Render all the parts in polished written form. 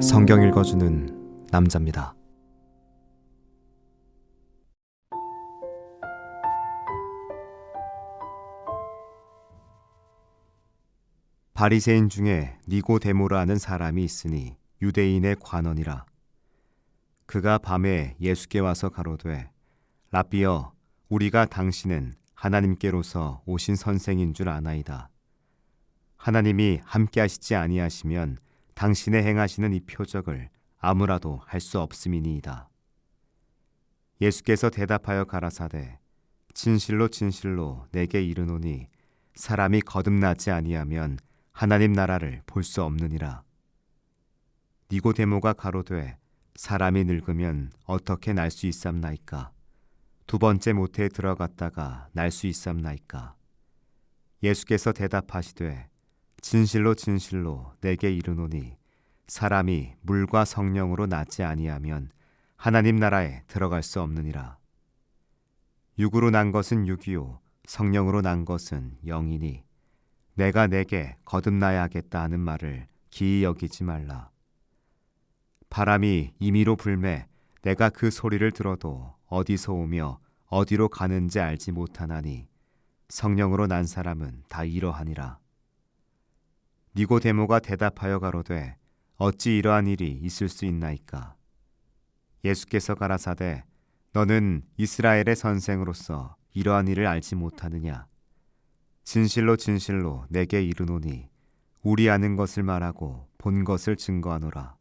성경 읽어주는 남자입니다. 바리새인 중에 니고데모라 하는 사람이 있으니 유대인의 관원이라. 그가 밤에 예수께 와서 가로되, 랍비여, 우리가 당신은 하나님께로서 오신 선생인 줄 아나이다. 하나님이 함께 하시지 아니하시면 당신의 행하시는 이 표적을 아무라도 할 수 없음이니이다. 예수께서 대답하여 가라사대, 진실로 진실로 내게 이르노니 사람이 거듭나지 아니하면 하나님 나라를 볼 수 없느니라. 니고데모가 가로되, 사람이 늙으면 어떻게 날 수 있삼나이까? 두 번째 모태에 들어갔다가 날 수 있삼나이까? 예수께서 대답하시되, 진실로 진실로 내게 이르노니 사람이 물과 성령으로 나지 아니하면 하나님 나라에 들어갈 수 없느니라. 육으로 난 것은 육이요 성령으로 난 것은 영이니 내가 내게 거듭나야 하겠다 하는 말을 기이 여기지 말라. 바람이 임의로 불매 내가 그 소리를 들어도 어디서 오며 어디로 가는지 알지 못하나니 성령으로 난 사람은 다 이러하니라. 니고데모가 대답하여 가로되, 어찌 이러한 일이 있을 수 있나이까? 예수께서 가라사대, 너는 이스라엘의 선생으로서 이러한 일을 알지 못하느냐? 진실로 진실로 내게 이르노니 우리 아는 것을 말하고 본 것을 증거하노라.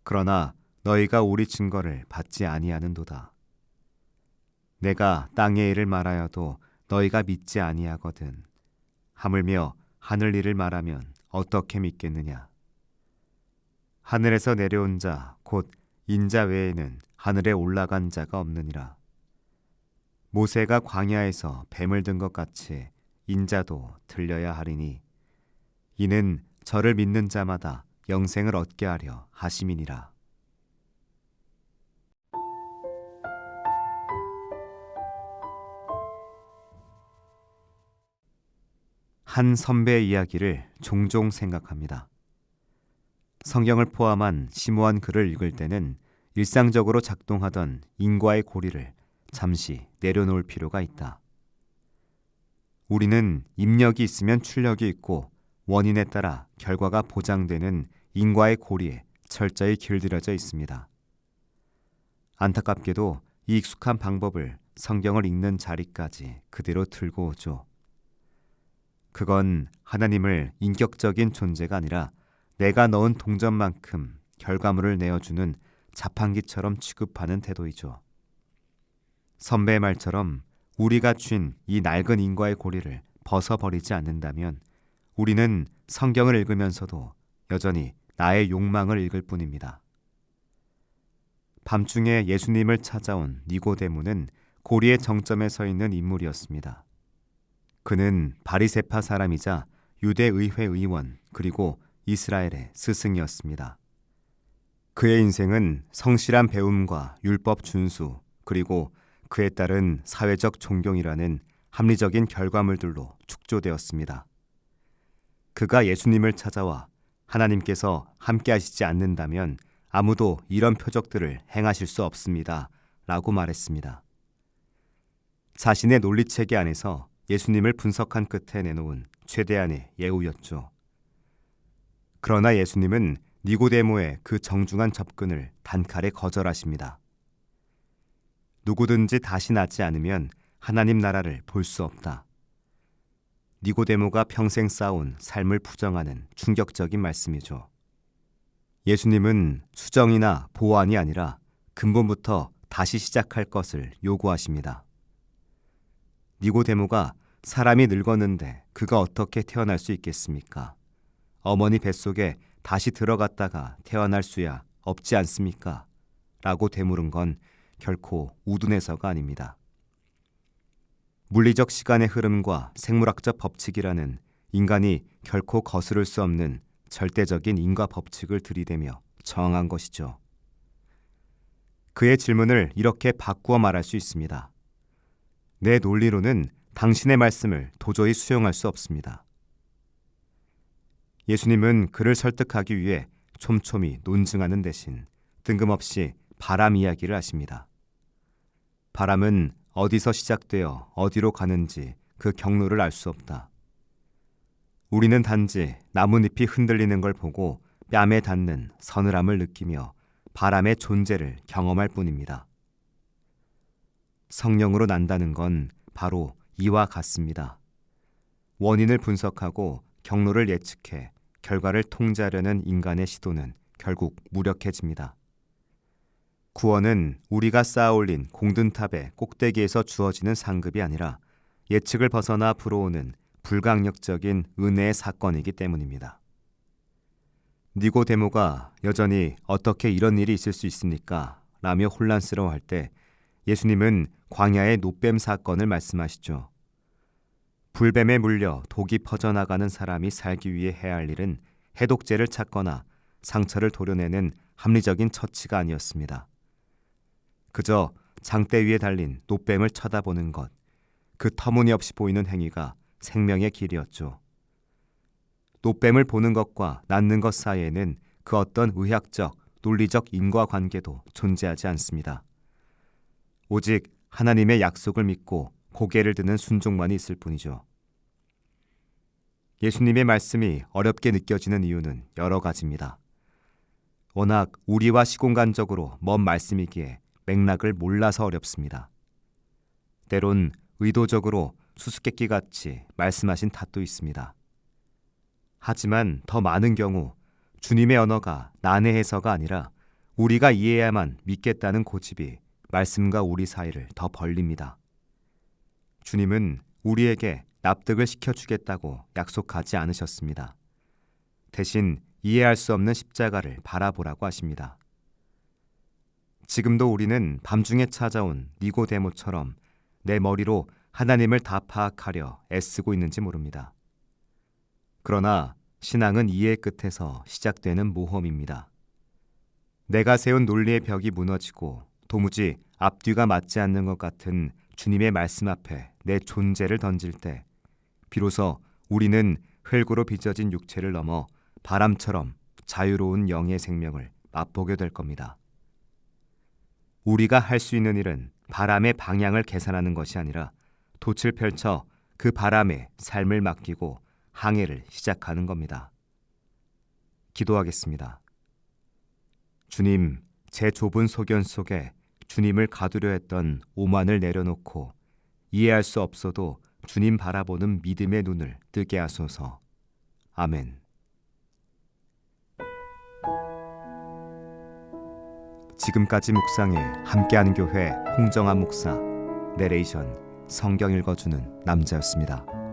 그러나 너희가 우리 증거를 받지 아니하는도다. 내가 땅의 일을 말하여도 너희가 믿지 아니하거든. 하물며 하늘 일을 말하면 어떻게 믿겠느냐? 하늘에서 내려온 자 곧 인자 외에는 하늘에 올라간 자가 없느니라. 모세가 광야에서 뱀을 든 것 같이 인자도 들려야 하리니 이는 저를 믿는 자마다 영생을 얻게 하려 하심이니라. 한 선배의 이야기를 종종 생각합니다. 성경을 포함한 심오한 글을 읽을 때는 일상적으로 작동하던 인과의 고리를 잠시 내려놓을 필요가 있다. 우리는 입력이 있으면 출력이 있고 원인에 따라 결과가 보장되는 인과의 고리에 철저히 길들여져 있습니다. 안타깝게도 이 익숙한 방법을 성경을 읽는 자리까지 그대로 들고 오죠. 그건 하나님을 인격적인 존재가 아니라 내가 넣은 동전만큼 결과물을 내어주는 자판기처럼 취급하는 태도이죠. 선배의 말처럼 우리가 쥔 이 낡은 인과의 고리를 벗어버리지 않는다면 우리는 성경을 읽으면서도 여전히 나의 욕망을 읽을 뿐입니다. 밤중에 예수님을 찾아온 니고데모는 고리의 정점에 서 있는 인물이었습니다. 그는 바리새파 사람이자 유대의회 의원 그리고 이스라엘의 스승이었습니다. 그의 인생은 성실한 배움과 율법 준수 그리고 그에 따른 사회적 존경이라는 합리적인 결과물들로 축조되었습니다. 그가 예수님을 찾아와 하나님께서 함께 하시지 않는다면 아무도 이런 표적들을 행하실 수 없습니다 라고 말했습니다. 자신의 논리체계 안에서 예수님을 분석한 끝에 내놓은 최대한의 예우였죠. 그러나 예수님은 니고데모의 그 정중한 접근을 단칼에 거절하십니다. 누구든지 다시 낳지 않으면 하나님 나라를 볼 수 없다. 니고데모가 평생 쌓아온 삶을 부정하는 충격적인 말씀이죠. 예수님은 수정이나 보완이 아니라 근본부터 다시 시작할 것을 요구하십니다. 니고데모가 사람이 늙었는데 그가 어떻게 태어날 수 있겠습니까? 어머니 뱃속에 다시 들어갔다가 태어날 수야 없지 않습니까? 라고 되물은 건 결코 우둔해서가 아닙니다. 물리적 시간의 흐름과 생물학적 법칙이라는 인간이 결코 거스를 수 없는 절대적인 인과 법칙을 들이대며 저항한 것이죠. 그의 질문을 이렇게 바꾸어 말할 수 있습니다. 내 논리로는 당신의 말씀을 도저히 수용할 수 없습니다. 예수님은 그를 설득하기 위해 촘촘히 논증하는 대신 뜬금없이 바람 이야기를 하십니다. 바람은 어디서 시작되어 어디로 가는지 그 경로를 알 수 없다. 우리는 단지 나뭇잎이 흔들리는 걸 보고 뺨에 닿는 서늘함을 느끼며 바람의 존재를 경험할 뿐입니다. 성령으로 난다는 건 바로 이와 같습니다. 원인을 분석하고 경로를 예측해 결과를 통제하려는 인간의 시도는 결국 무력해집니다. 구원은 우리가 쌓아올린 공든탑의 꼭대기에서 주어지는 상급이 아니라 예측을 벗어나 불어오는 불강력적인 은혜의 사건이기 때문입니다. 니고데모가 여전히 어떻게 이런 일이 있을 수 있습니까? 라며 혼란스러워할 때 예수님은 광야의 노뱀 사건을 말씀하시죠. 불뱀에 물려 독이 퍼져나가는 사람이 살기 위해 해야 할 일은 해독제를 찾거나 상처를 도려내는 합리적인 처치가 아니었습니다. 그저 장대 위에 달린 노뱀을 쳐다보는 것, 그 터무니없이 보이는 행위가 생명의 길이었죠. 노뱀을 보는 것과 낫는 것 사이에는 그 어떤 의학적, 논리적 인과관계도 존재하지 않습니다. 오직 하나님의 약속을 믿고 고개를 드는 순종만이 있을 뿐이죠. 예수님의 말씀이 어렵게 느껴지는 이유는 여러 가지입니다. 워낙 우리와 시공간적으로 먼 말씀이기에 맥락을 몰라서 어렵습니다. 때론 의도적으로 수수께끼같이 말씀하신 탓도 있습니다. 하지만 더 많은 경우 주님의 언어가 난해해서가 아니라 우리가 이해해야만 믿겠다는 고집이 말씀과 우리 사이를 더 벌립니다. 주님은 우리에게 납득을 시켜주겠다고 약속하지 않으셨습니다. 대신 이해할 수 없는 십자가를 바라보라고 하십니다. 지금도 우리는 밤중에 찾아온 니고데모처럼 내 머리로 하나님을 다 파악하려 애쓰고 있는지 모릅니다. 그러나 신앙은 이해 끝에서 시작되는 모험입니다. 내가 세운 논리의 벽이 무너지고 도무지 앞뒤가 맞지 않는 것 같은 주님의 말씀 앞에 내 존재를 던질 때 비로소 우리는 흙으로 빚어진 육체를 넘어 바람처럼 자유로운 영의 생명을 맛보게 될 겁니다. 우리가 할 수 있는 일은 바람의 방향을 계산하는 것이 아니라 돛을 펼쳐 그 바람에 삶을 맡기고 항해를 시작하는 겁니다. 기도하겠습니다. 주님, 제 좁은 소견 속에 주님을 가두려 했던 오만을 내려놓고 이해할 수 없어도 주님 바라보는 믿음의 눈을 뜨게 하소서. 아멘. 지금까지 묵상에 함께하는 교회 홍정한 목사, 내레이션 성경 읽어주는 남자였습니다.